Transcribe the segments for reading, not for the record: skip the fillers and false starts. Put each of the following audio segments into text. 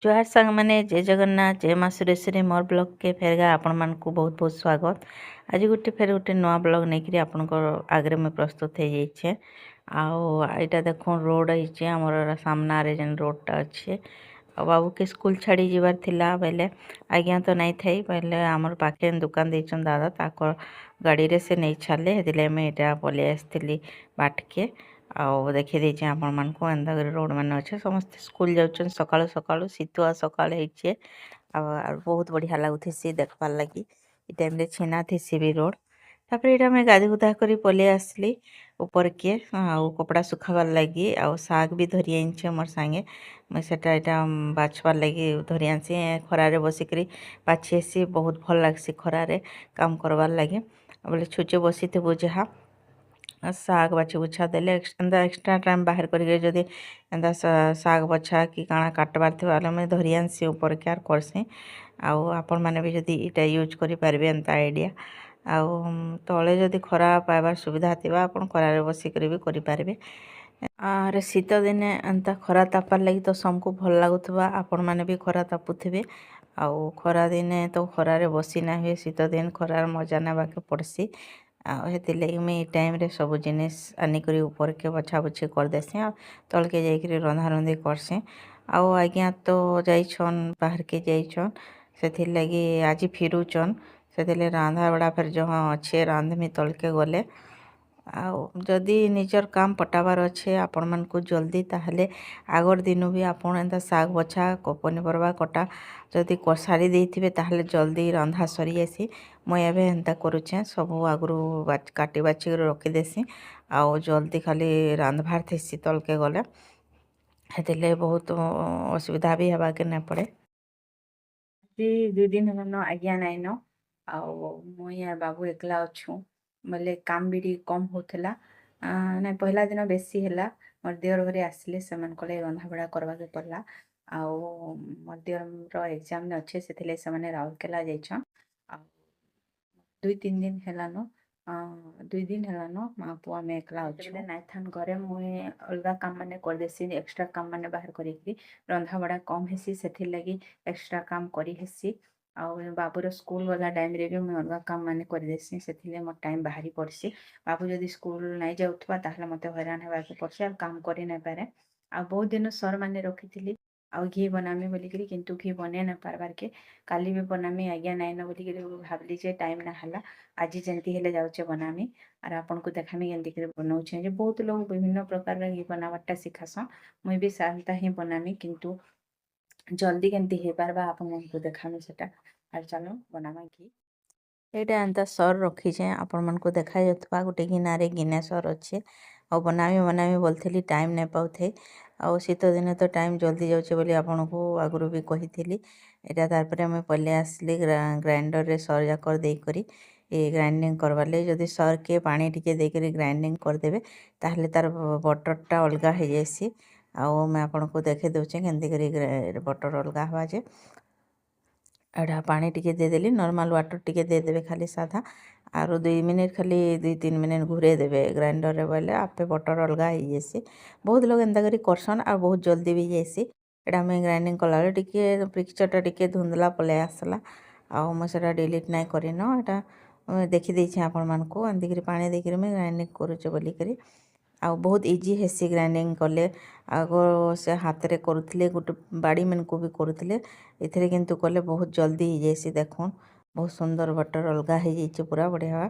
ଜୁହାର ସାଙ୍ଗମାନେ ଜୟ ଜଗନ୍ନାଥ ଜୟ ମା ସୁରେଶ୍ୱରୀ ମୋର ବ୍ଲଗ୍କେ ଫେରଗା ଆପଣମାନଙ୍କୁ ବହୁତ ବହୁତ ସ୍ୱାଗତ। ଆଜି ଫେର ଗୋଟେ ନୂଆ ବ୍ଲଗ୍ ନେଇକରି ଆପଣଙ୍କ ଆଗରେ ମୁଇଁ ପ୍ରସ୍ତୁତ ହେଇଯାଇଛେ। ଆଉ ଏଇଟା ଦେଖୁନ୍ ରୋଡ଼ ହେଇଛେ ଆମର ସାମ୍ନାରେ ଯେନ୍ ରୋଡ଼ଟା ଅଛେ। ଆଉ ବାବୁକେ ସ୍କୁଲ ଛାଡ଼ି ଯିବାର ଥିଲା ବେଲେ ଆଜ୍ଞା ତ ନାଇଁ ଥାଇ ବେଲେ ଆମର ପାଖେ ଦୁକାନ ଦେଇଛନ୍ ଦାଦା ତାଙ୍କର ଗାଡ଼ିରେ ସେ ନେଇ ଛାଡ଼ିଲେ ହେଥିଲାଗି ମୁଇଁ ଏଇଟା ପଳେଇ ଆସିଥିଲି ବାଟକେ। ଆଉ ଦେଖି ଦେଇଛେ ଆପଣମାନଙ୍କୁ ଏନ୍ତା କରି ରୋଡ଼ ମାନେ ଅଛେ ସମସ୍ତେ ସ୍କୁଲ ଯାଉଛନ୍ ସକାଳୁ ସକାଳୁ ଶୀତୁଆ ସକାଳ ହେଇଛେ। ଆଉ ବହୁତ ବଢ଼ିଆ ଲାଗୁଥିସି ଦେଖବାର୍ ଲାଗି ଏ ଟାଇମ୍ରେ ଛେନା ଥିସି ବି ରୋଡ଼। ତାପରେ ଏଇଟା ମୁଇଁ ଗାଧି ଗୁଧା କରି ପଳେଇ ଆସିଲି ଉପରକେ ଆଉ କପଡ଼ା ଶୁଖାବାର୍ ଲାଗି ଆଉ ଶାଗ ବି ଧରି ଆଣିଛେ ମୋର୍ ସାଙ୍ଗେ ମୁଇଁ ସେଟା ଏଇଟା ବାଛବାର୍ ଲାଗି ଧରି ଆନସି ଖରାରେ ବସିକରି ବାଛି ଆସି ବହୁତ ଭଲ ଲାଗ୍ସି ଖରାରେ କାମ କରବାର୍ ଲାଗି ବୋଲେ ଛୁଚେ ବସିଥିବୁ ଯାହା ଶାଗ ବାଛି ବୁଛା ଦେଲେ ଏନ୍ତା ଏକ୍ସଟ୍ରା ଟାଇମ୍ ବାହାର କରିକି ଯଦି ଏନ୍ତା ଶାଗ ବଛା କି କାଣା କାଟବାର୍ ଥିବା ବେଲେ ମୁଇଁ ଧରି ଆନସି ଉପରକେ ଆର୍ କରସି। ଆଉ ଆପଣମାନେ ବି ଯଦି ଇଟା ୟୁଜ୍ କରିପାରିବେ ଏନ୍ତା ଆଇଡ଼ିଆ ଆଉ ତଳେ ଯଦି ଖରା ପାଇବାର୍ ସୁବିଧା ଥିବା ଆପଣ ଖରାରେ ବସିକରି ବି କରିପାରିବେ। ଆର୍ ଶୀତ ଦିନେ ଏନ୍ତା ଖରା ତାପାର୍ ଲାଗି ତ ସମକୁ ଭଲ ଲାଗୁଥିବା ଆପଣମାନେ ବି ଖରା ତାପୁଥିବେ। ଆଉ ଖରା ଦିନେ ତ ଖରାରେ ବସି ନା ହୁଏ ଶୀତ ଦିନ ଖରାର ମଜା ନେବାକେ ପଡ଼୍ସି। ଆଉ ହେଥିର୍ଲାଗି ମୁଇଁ ଇ ଟାଇମ୍ରେ ସବୁ ଜିନିଷ୍ ଆନିକରି ଉପରକେ ବଛା ବଛି କରିଦେସି ଆଉ ତଳକେ ଯାଇକରି ରନ୍ଧା ରନ୍ଧି କରସିଁ। ଆଉ ଆଜ୍ଞା ତ ଯାଇଛନ୍ ବାହାରକେ ଯାଇଛନ୍ ସେଥିର୍ଲାଗି ଆଜି ଫିରୁଛନ୍ ସେଥିର୍ଲାଗି ରାନ୍ଧା ବଢ଼ା ଫେର୍ ଜହ ଅଛେ ରାନ୍ଧମି ତଳକେ ଗଲେ। ଆଉ ଯଦି ନିଜର କାମ ପଟାବାର ଅଛେ ଆପଣମାନଙ୍କୁ ଜଲ୍ଦି ତାହେଲେ আগর ଦିନୁ ବି ଆପଣ ଏନ୍ତା ଶାଗ ବଛା ପନିପରିବା କଟା ଯଦି ସାରି ଦେଇଥିବେ ତାହେଲେ ଜଲ୍ଦି ରନ୍ଧା ସରି ଯାଇସି। ମୁଇଁ ଏବେ ଏନ୍ତା କରୁଛେଁ ସବୁ ଆଗରୁ କାଟି ବାଛିକରି ରଖିଦେସି ଆଉ ଜଲ୍ଦି ଖାଲି ରାନ୍ଧବାର୍ ଥିସି ତଳକେ ଗଲେ ହେଥିର୍ଲାଗି ବହୁତ ଅସୁବିଧା ବି ହେବାକେ ନାଇଁ ପଡ଼େ। ଦୁଇ ଦିନ ହେଲାନ ଆଜ୍ଞା ନାଇଁନ ଆଉ ମୁଇଁ ଆର୍ ବାବୁ ଏକଲା ଅଛୁଁ ବୋଲେ କାମ ବି ଟିକେ କମ୍ ହଉଥିଲା। ନାଇଁ ପହିଲା ଦିନ ବେଶୀ ହେଲା ମୋର୍ ଦିଅର ଘରେ ଆସିଲେ ସେମାନଙ୍କ ଲାଗି ରନ୍ଧାବଢ଼ା କରବାକେ ପଡ଼ଲା। ଆଉ ମୋର୍ ଦିଅରର ଏକ୍ଜାମ୍ ଅଛେ ସେଥିଲାଗି ସେମାନେ ରାଉରକେଲା ଯାଇଛନ୍। ଆଉ ଦୁଇ ଦିନ ହେଲାନ ମା ପୁଅ ଆମେ ଏକଲା ଅଛୁ ନାଇଥାନ୍ ଘରେ ମୁଇଁ ଅଲଗା କାମ ମାନେ କରିଦେସି ଏକ୍ସଟ୍ରା କାମ ମାନେ ବାହାର କରିକିରି ରନ୍ଧାବଢ଼ା କମ୍ ହେସି ସେଥିର୍ଲାଗି ଏକ୍ସଟ୍ରା କାମ କରି ହେସି। ଆଉ ବାବୁର ସ୍କୁଲ ଗଲା ଟାଇମ୍ରେ ବି ମୁଇଁ ଅଲଗା କାମ ମାନେ କରିଦେସି ସେଥିଲାଗି ମୋର୍ ଟାଇମ୍ ବାହାରି ପଡ଼୍ସି। ବାବୁ ଯଦି ସ୍କୁଲ ନାଇଁ ଯାଉଥିବା ତାହେଲେ ମୋତେ ହଇରାଣ ହେବାକେ ପଡ଼୍ସି ଆଉ କାମ କରି ନାଇଁ ପାରେ। ଆଉ ବହୁତ ଦିନ ସର୍ ମାନେ ରଖିଥିଲି ଆଉ ଘି ବନାମି ବୋଲିକିରି କିନ୍ତୁ ଘି ବନେଇ ନାଇଁ ପାରବାର୍କେ କାଲି ବି ବନାମି ଆଜ୍ଞା ନାଇଁନ ବୋଲିକିରି ଭାବଲି ଯେ ଟାଇମ୍ ନା ହେଲା ଆଜି ଯେମିତି ହେଲେ ଯାଉଛେ ବନାମି ଆର୍ ଆପଣଙ୍କୁ ଦେଖାମି କେମିତି କରି ବନଉଛେ ଯେ ବହୁତ ଲୋକ ବିଭିନ୍ନ ପ୍ରକାରର ଘି ବନାବାରଟା ଶିଖାସନ୍ ମୁଇଁ ବି ସାଧା ହିଁ ବନାମି କିନ୍ତୁ ଜଲ୍ଦି କେମିତି ହେଇପାରବା ଆପଣମାନଙ୍କୁ ଦେଖାମି ସେଟା। ଆର୍ ଚାଲୁ ବନାମା ଘି। ଏଇଟା ଏନ୍ତା ସର୍ ରଖିଛେଁ ଆପଣମାନଙ୍କୁ ଦେଖାଯାଉଥିବା ଗୋଟେ ଗିନାରେ ଗିନେ ସର୍ ଅଛେ ଆଉ ବନାମି ବୋଲଥିଲି ଟାଇମ୍ ନାଇଁ ପାଉଥାଇ ଆଉ ଶୀତ ଦିନେ ତ ଟାଇମ୍ ଜଲ୍ଦି ଯାଉଛେ ବୋଲି ଆପଣଙ୍କୁ ଆଗରୁ ବି କହିଥିଲି। ଏଇଟା ତାପରେ ମୁଇଁ ପଲେଇ ଆସିଲି ଗ୍ରାଇଣ୍ଡରରେ ସର୍ ଯାକର ଦେଇକରି ଗ୍ରାଇଣ୍ଡିଙ୍ଗ କରବାର୍ ଲାଗି ଯଦି ସର୍କେ ପାଣି ଟିକେ ଦେଇକରି ଗ୍ରାଇଣ୍ଡିଙ୍ଗ କରିଦେବେ ତାହେଲେ ତାର ବଟରଟା ଅଲଗା ହେଇଯାଏସି। ଆଉ ମୁଇଁ ଆପଣଙ୍କୁ ଦେଖେଇ ଦଉଛେ କେମିତି କରି ବଟର ଅଲଗା ହେବା ଯେ ଏଇଟା ପାଣି ଟିକେ ଦେଇଦେଲି ନର୍ମାଲ୍ ୱାଟର୍ ଟିକେ ଦେଇଦେବେ ଖାଲି ସାଧା ଆରୁ 2 ମିନିଟ୍ ଖାଲି 2-3 ମିନିଟ୍ ଘୁରେଇ ଦେବେ ଗ୍ରାଇଣ୍ଡରରେ ବୋଇଲେ ଆପେ ବଟର ଅଲଗା ହେଇଯାଇସି। ବହୁତ ଲୋକ ଏନ୍ତା କରି କରସନ୍ ଆଉ ବହୁତ ଜଲ୍ଦି ବି ଯାଇସି। ଏଇଟା ମୁଇଁ ଗ୍ରାଇଣ୍ଡିଙ୍ଗ କଲାବେଳେ ଟିକେ ପିକ୍ଚରଟା ଟିକେ ଧୁନ୍ଦଲା ପଲେଇ ଆସିଲା ଆଉ ମୁଁ ସେଟା ଡିଲିଟ୍ ନାଇଁ କରିନ ଏଇଟା ଦେଖିଦେଇଛେ ଆପଣମାନଙ୍କୁ ଏମିତିକରି ପାଣି ଦେଇକରି ମୁଇଁ ଗ୍ରାଇଣ୍ଡିଙ୍ଗ କରୁଛେ ବୋଲିକରି। ଆଉ ବହୁତ ଇଜି ହେସି ଗ୍ରାଇଣ୍ଡିଙ୍ଗ କଲେ ଆଗ ସେ ହାତରେ କରୁଥିଲେ ଗୋଟେ ବାଡ଼ିମାନଙ୍କୁ ବି କରୁଥିଲେ ଏଥିରେ କିନ୍ତୁ କଲେ ବହୁତ ଜଲ୍ଦି ହେଇଯାଇସି। ଦେଖୁନ୍ ବହୁତ ସୁନ୍ଦର ବଟର ଅଲଗା ହେଇଯାଇଛେ ପୁରା ବଢ଼ିଆ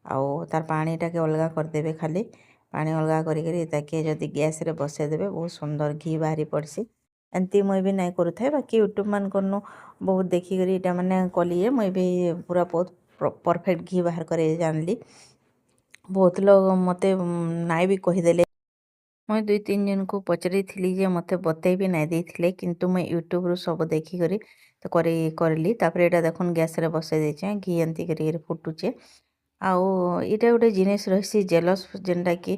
ଆଉ ତାର ପାଣିଟାକେ ଅଲଗା କରିଦେବେ ଖାଲି ପାଣି ଅଲଗା କରିକିରି ତାକେ ଯଦି ଗ୍ୟାସ୍ରେ ବସେଇଦେବେ ବହୁତ ସୁନ୍ଦର ଘି ବାହାରି ପଡ଼୍ସି। ଏମିତି ମୁଇଁ ବି ନାଇଁ କରୁଥାଏ ବାକି ୟୁଟ୍ୟୁବ୍ ମାନଙ୍କରନୁ ବହୁତ ଦେଖିକରି ଏଇଟା ମାନେ କଲି ଯେ ମୁଇଁ ବି ପୁରା ବହୁତ ପରଫେକ୍ଟ ଘି ବାହାର କରି ଜାଣିଲି। ବହୁତ ଲୋକ ମୋତେ ନାଇଁ ବି କହିଦେଲେ ମୁଇଁ 2-3 ଜଣଙ୍କୁ ପଚାରିଥିଲି ଯେ ମୋତେ ବତେଇ ବି ନାଇଁ ଦେଇଥିଲେ କିନ୍ତୁ ମୁଇଁ ୟୁଟ୍ୟୁବରୁ ସବୁ ଦେଖିକରି କରିଲି। ତାପରେ ଏଇଟା ଦେଖୁନ୍ ଗ୍ୟାସ୍ରେ ବସେଇ ଦେଇଛେଁ ଘି ଏମିତି କରି ଫୁଟୁଛେ ଆଉ ଇଟା ଗୋଟେ ଜିନିଷ୍ ରହିସି ଜେଲସ୍ ଯେନ୍ଟାକି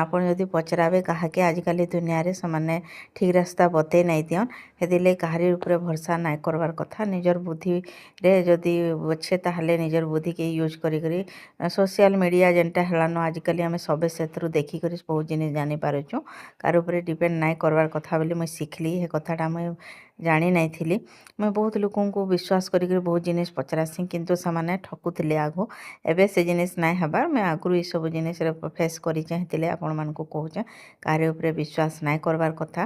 ଆପଣ ଯଦି ପଚରାବେ କାହାକେ ଆଜିକାଲି ଦୁନିଆରେ ସେମାନେ ଠିକ୍ ରାସ୍ତା ବତେଇ ନାଇଁ ଦିଅନ୍। ହେଥିର୍ଲାଗି କାହାରି ଉପରେ ଭରସା ନାଇଁ କରବାର୍ କଥା। ନିଜର ବୁଦ୍ଧିରେ ଯଦି ଅଛେ ତାହେଲେ ନିଜର ବୁଦ୍ଧିକେ ୟୁଜ୍ କରିକରି ସୋସିଆଲ୍ ମିଡ଼ିଆ ଯେନ୍ଟା ହେଲାନ ଆଜିକାଲି ଆମେ ସବେ ସେଥିରୁ ଦେଖିକରି ବହୁତ ଜିନିଷ୍ ଜାଣିପାରୁଚୁଁ। କାର୍ ଉପରେ ଡିପେଣ୍ଡ ନାଇଁ କରବାର୍ କଥା ବୋଲି ମୁଇଁ ଶିଖଲି। ହେ କଥାଟା ମୁଇଁ ଜାଣି ନାଇଁଥିଲି। ମୁଇଁ ବହୁତ ଲୋକଙ୍କୁ ବିଶ୍ୱାସ କରିକରି ବହୁତ ଜିନିଷ୍ ପଚରାସିଁ କିନ୍ତୁ ସେମାନେ ଠକୁଥିଲେ ଆଘ। ଏବେ ସେ ଜିନିଷ୍ ନାଇଁ ହେବାର୍। ମୁଇଁ ଆଗରୁ ଏସବୁ ଜିନିଷ୍ରେ ଫେସ୍ କରିଚେଁ ହେଥିର୍ଲାଗି ଆପଣମାନଙ୍କୁ କହୁଚେଁ କାହାରି ଉପରେ ବିଶ୍ୱାସ ନାଇଁ କରବାର୍ କଥା।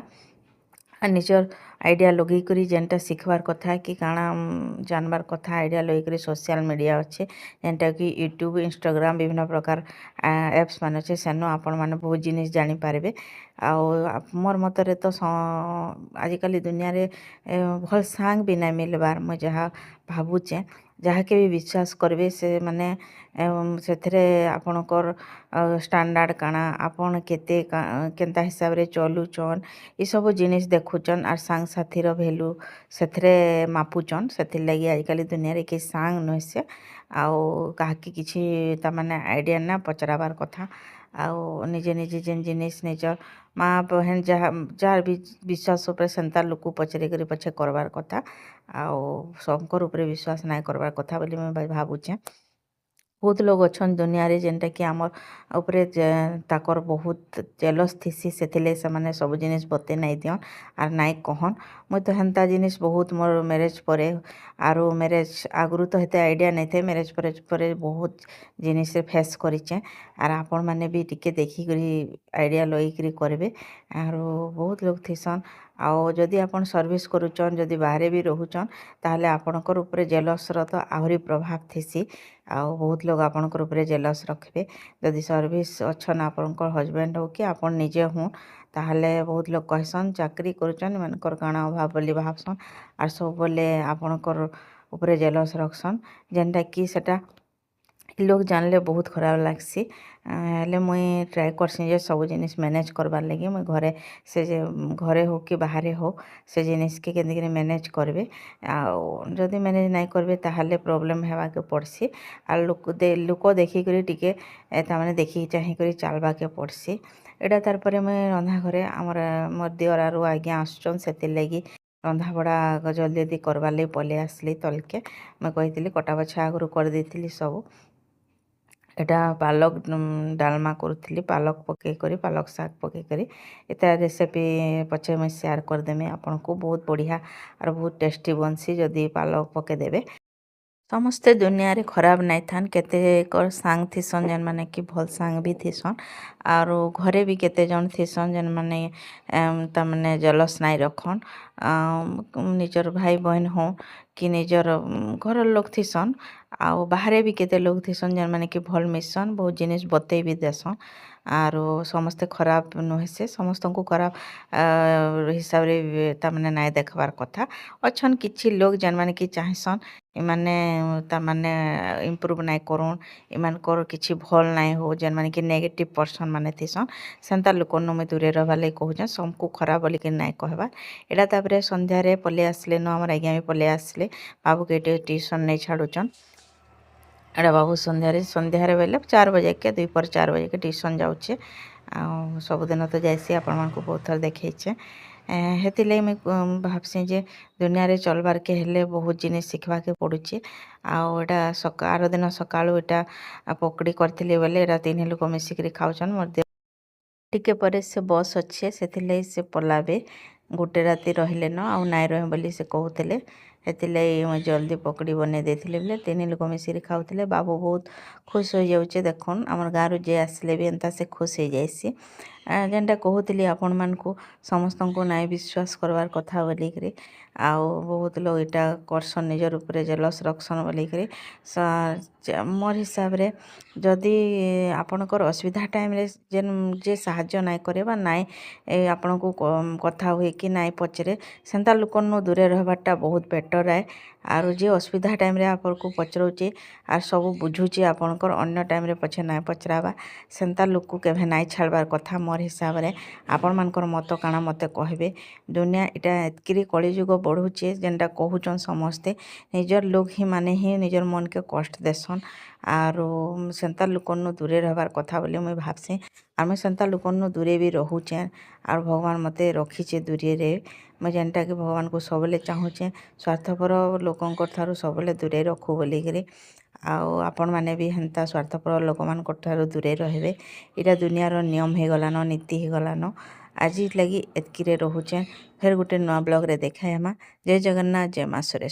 আর নিজর আইডিয়া লগাইকରି যেনটা শিখবার কথা কি কাଣା জানবার কথা আইডিয়া লগাইকরি সোশ্যাল মিডিয়া অছে যেনটা কি यूट्यूब इंस्टाग्राम বিভিন্ন প্রকার অ্যাপস মানে অছে সেনু আপন মানে বহুত জিনিস জানিপারবে। ଆଉ ମୋର୍ ମତରେ ତ ଆଜିକାଲି ଦୁନିଆରେ ଭଲ୍ ସାଙ୍ଗ ବି ନାଇଁ ମିଲବାର୍। ମୁଇଁ ଯାହା ଭାବୁଚେଁ ଯାହାକେ ବି ବିଶ୍ୱାସ କରିବେ ସେ ମାନେ ସେଥିରେ ଆପଣଙ୍କର ଷ୍ଟାଣ୍ଡାର୍ଡ଼ କାଣା ଆପଣ କେତେ କେନ୍ତା ହିସାବରେ ଚଲୁଚନ୍ ଏସବୁ ଜିନିଷ୍ ଦେଖୁଚନ୍ ଆର୍ ସାଙ୍ଗସାଥିର ଭେଲ୍ୟୁ ସେଥିରେ ମାପୁଚନ୍। ସେଥିର୍ଲାଗି ଆଜିକାଲି ଦୁନିଆରେ କେହି ସାଙ୍ଗ ନୁହେଁ ସେ ଆଉ କାହାକେ କିଛି ତାମାନେ ଆଇଡ଼ିଆ ନା ପଚରାବାର୍ କଥା। ଆଉ ନିଜେ ନିଜେ ଯେନ୍ ଜିନିଷ୍ ନିଜର ମା ବହେନ ଯାହାର ବି ବିଶ୍ୱାସ ଉପରେ ସେନ୍ତା ଲୋକକୁ ପଚରେଇକରି ପଛେ କରବାର୍ କଥା। ଆଉ ସମସ୍ତଙ୍କର ଉପରେ ବିଶ୍ୱାସ ନାଇଁ କରବାର୍ କଥା ବୋଲି ମୁଇଁ ଭାବୁଚେଁ। ବହୁତ ଲୋକ ଅଛନ୍ ଦୁନିଆରେ ଯେନ୍ଟାକି ଆମର୍ ଉପରେ ତାକର୍ ବହୁତ ଜେଲସ୍ ଥିସି ସେଥିର୍ଲାଗି ସେମାନେ ସବୁ ଜିନିଷ୍ ବତେଇ ନାଇଁ ଦିଅନ୍ ଆର୍ ନାଇଁ କହନ୍। ମୁଇଁ ତ ହେନ୍ତା ଜିନିଷ୍ ବହୁତ ମୋର୍ ମ୍ୟାରେଜ୍ ପରେ ଆରୁ ମ୍ୟାରେଜ୍ ଆଗରୁ ତ ହେତେ ଆଇଡ଼ିଆ ନାଇଁ ଥାଏ। ମ୍ୟାରେଜ୍ ପରେ ବହୁତ ଜିନିଷ୍ ଫେସ୍ କରିଚେଁ ଆର୍ ଆପଣମାନେ ବି ଟିକେ ଦେଖିକରି ଆଇଡ଼ିଆ ଲଗେଇକରି କରିବେ। ଆରୁ ବହୁତ ଲୋକ୍ ଥିସନ୍ ଆଉ ଯଦି ଆପଣ ସର୍ଭିସ୍ କରୁଚନ୍ ଯଦି ବାହାରେ ବି ରହୁଚନ୍ ତାହେଲେ ଆପଣଙ୍କର ଉପରେ ଜେଲସ୍ର ତ ଆହୁରି ପ୍ରଭାବ ଥିସି। ଆଉ ବହୁତ ଲୋକ ଆପଣଙ୍କର ଉପରେ ଜେଲସ୍ ରଖିବେ। ଯଦି ସର୍ଭିସ୍ ଅଛନ୍ ଆପଣଙ୍କର ହଜବେଣ୍ଡ ହଉ କି ଆପଣ ନିଜେ ହୁଁ ତାହେଲେ ବହୁତ ଲୋକ କହେସନ୍ ଚାକିରି କରୁଚନ୍ ଏମାନଙ୍କର କାଣା ଅଭାବ ବୋଲି ଭାବସନ୍ ଆର୍ ସବୁବେଲେ ଆପଣଙ୍କର ଉପରେ ଜେଲସ୍ ରଖସନ୍ ଯେନ୍ଟାକି ସେଟା ଲୋକ୍ ଜାଣିଲେ ବହୁତ ଖରାପ ଲାଗ୍ସି। ହେଲେ ମୁଇଁ ଟ୍ରାଏ କରସିଁ ଯେ ସବୁ ଜିନିଷ୍ ମ୍ୟାନେଜ୍ କରବାର୍ ଲାଗି ମୁଇଁ ଘରେ ହଉ କି ବାହାରେ ହଉ ସେ ଜିନିଷ୍କେ କେନ୍ତିକିରି ମ୍ୟାନେଜ୍ କରିବେ। ଆଉ ଯଦି ମ୍ୟାନେଜ୍ ନାଇଁ କରିବେ ତାହେଲେ ପ୍ରୋବ୍ଲେମ୍ ହେବାକେ ପଡ଼୍ସି। ଆଉ ଲୋକ ଦେଖିକରି ଟିକେ ତାମାନେ ଦେଖି ଚାହିଁକରି ଚାଲ୍ବାକେ ପଡ଼୍ସି। ଏଇଟା ତାର୍ ପରେ ମୁଇଁ ରନ୍ଧା ଘରେ ମୋର୍ ଦିଅର ଆରୁ ଆଜ୍ଞା ଆସୁଚନ୍ ସେଥିର୍ଲାଗି ରନ୍ଧାବଢ଼ା ଜଲ୍ଦି ଜଲ୍ଦି କରବାର୍ ଲାଗି ପଲେଇ ଆସ୍ଲି ତଲ୍କେ। ମୁଇଁ କହିଥିଲି କଟା ବଛା ଆଗରୁ କରିଦେଇଥିଲି ସବୁ। ଏଟା ପାଲକ୍ ଡାଲମା କରୁଥିଲି ପାଲକ୍ ପକେଇକରି ପାଲକ୍ ଶାଗ୍ ପକେଇକରି ଏଟା ରେସିପି ପଛେ ମୁଇଁ ସେୟାର କରିଦେମି ଆପଣଙ୍କୁ। ବହୁତ ବଢ଼ିଆ ଆର୍ ବହୁତ ଟେଷ୍ଟି ବନ୍ସି ଯଦି ପାଲକ୍ ପକେଇଦେବେ। ସମସ୍ତେ ଦୁନିଆରେ ଖରାପ ନାଇଁ ଥାନ୍ କେତେକର ସାଙ୍ଗ ଥିସନ୍ ଯେନ୍ମାନେ କି ଭଲ୍ ସାଙ୍ଗ ବି ଥିସନ୍ ଆରୁ ଘରେ ବି କେତେ ଜଣ ଥିସନ୍ ଯେନ୍ମାନେ ତାମାନେ ଜଲସ୍ ନାଇଁ ରଖନ୍। ନିଜର ଭାଇ ବହେନ ହଉ କି ନିଜର ଘରର ଲୋକ୍ ଥିସନ୍ ଆଉ ବାହାରେ ବି କେତେ ଲୋକ୍ ଥିସନ୍ ଯେନ୍ମାନେ କି ଭଲ୍ ମିଶସନ୍ ବହୁତ ଜିନିଷ୍ ବତେଇ ବି ଦେସନ୍। ଆରୁ ସମସ୍ତେ ଖରାପ ନୁହେଁ ସେ ସମସ୍ତଙ୍କୁ ଖରାପ ହିସାବରେ ତାମାନେ ନାଇଁ ଦେଖ୍ବାର୍ କଥା। ଅଛନ୍ କିଛି ଲୋକ୍ ଯେନ୍ମାନେ କି ଚାହେଁସନ୍ ଏମାନେ ତାମାନେ ଇମ୍ପ୍ରୁଭ୍ ନାଇଁ କରୁନ୍ ଏମାନଙ୍କର କିଛି ଭଲ୍ ନାଇଁ ହଉ ଯେନ୍ମାନେ କି ନେଗେଟିଭ୍ ପର୍ସନ୍ ମାନେ ଥିସନ୍ ସେନ୍ତା ଲୋକର୍ନୁ ମୁଇଁ ଦୂରେ ରହେବାର୍ ଲାଗି କହୁଚେଁ। ସମ୍କୁ ଖରାପ ବୋଲିକି ନାଇଁ କହେବାର୍। ଏଇଟା ତାପରେ ସନ୍ଧ୍ୟାରେ ପଲେଇ ଆସିଲେ ନ ଆମର ଆଜ୍ଞା ବି ପଲେଇ ଆସିଲେ ବାବୁକେ ଏଠି ଟ୍ୟୁସନ୍ ନେଇ ଛାଡ଼ୁଚନ୍। ଏଇଟା ବାବୁ ସନ୍ଧ୍ୟାରେ ବେଲେ 4 ବଜେକେ 4 ବଜେକେ ଟ୍ୟୁସନ୍ ଯାଉଛେ। ଆଉ ସବୁଦିନ ତ ଯାଏସି ଆପଣମାନଙ୍କୁ ବହୁତ ଥର ଦେଖେଇଛେ। ହେଥିର୍ଲାଗି ମୁଇଁ ଭାବ୍ସିଁ ଯେ ଦୁନିଆରେ ଚଲ୍ବାର୍କେ ହେଲେ ବହୁତ ଜିନିଷ୍ ଶିଖ୍ବାକେ ପଡ଼ୁଛେ। ଆଉ ଏଇଟା ଆର ଦିନ ସକାଳୁ ଏଇଟା ପକୁଡ଼ି କରିଥିଲି ବେଲେ ଏଇଟା 3 ଲୋକ ମିଶିକିରି ଖାଉଛନ୍। ମୋର୍ ଟିକେ ପରେ ସେ ବସ୍ ଅଛେ ସେଥିର୍ଲାଗି ସେ ପଲାବେ ଗୋଟେ ରାତି ରହିଲେନ ଆଉ ନାଇଁ ରହେ ବୋଲି ସେ କହୁଥିଲେ। ହେଥିର୍ଲାଗି ମୁଇଁ ଜଲ୍ଦି ପକୁଡ଼ି ବନେଇ ଦେଇଥିଲି ବେଲେ 3 ଲୋକ ମିଶିକିରି ଖାଉଥିଲେ। ବାବୁ ବହୁତ ଖୁସ୍ ହୋଇଯାଉଛେ ଦେଖୁନ୍ ଆମର୍ ଗାଁରୁ ଯେ ଆସିଲେ ବି ଏନ୍ତା ସେ ଖୁସ୍ ହେଇଯାଏସି। ଯେନ୍ଟା କହୁଥିଲି ଆପଣମାନଙ୍କୁ ସମସ୍ତଙ୍କୁ ନାଇଁ ବିଶ୍ୱାସ କରବାର୍ କଥା ବୋଲିକିରି ଆଉ ବହୁତ ଲୋକ୍ ଇଟା କରସନ୍ ନିଜର ଉପରେ ଜେଲସ୍ ରଖସନ୍ ବୋଲିକିରି ମୋର୍ ହିସାବରେ ଯଦି ଆପଣଙ୍କର ଅସୁବିଧା ଟାଇମ୍ରେ ଯେ ସାହାଯ୍ୟ ନାଇଁ କରେ ବା ନାଇଁ ଆପଣଙ୍କୁ କଥା ହୁଏ କି ନାଇଁ ପଚରେ ସେନ୍ତା ଲୋକର୍ନୁ ଦୂରେ ରହେବାର୍ଟା ବହୁତ ବେଟର୍। मैटर है आरो जे असुविधा टाइम रे आपको पचरौचे आर सब बुझुचे आपनकर अन्य टाइम रे पछे ना पचराबा सेंता लोक को केभे नाई छाड़बार कथा मोर हिसाब रे आपण मानकर मत काना मते कहबे दुनिया इटा एतकिरी कली जुग बढ़ुचे जेनटा कहूचन समस्ते निजर लोक ही माने ही निजर मन के कष्ट देसन आरो सेंता लोकनु दूरे रहबार कथा बोली मुई भाबसे आमे सेंता लोकनु दूरे भी रहूचे आर भगवान मते रखीचे दूरे रे मैं जेनटा कि भगवान को सबले चाहूचे स्वार्थपर लोकंकर थारु सबले दूरे रखू बोलिकी आउ आपण मैंने भी हेन्ता स्वार्थपर लोक मान दूरे रहे इटा दुनियार नियम हो गलान नीति हो गलान आज लगी एतकी रोचे फिर गोटे नुआ ब्लॉग रे देखा जय जगन्नाथ जय माँ सुरेश।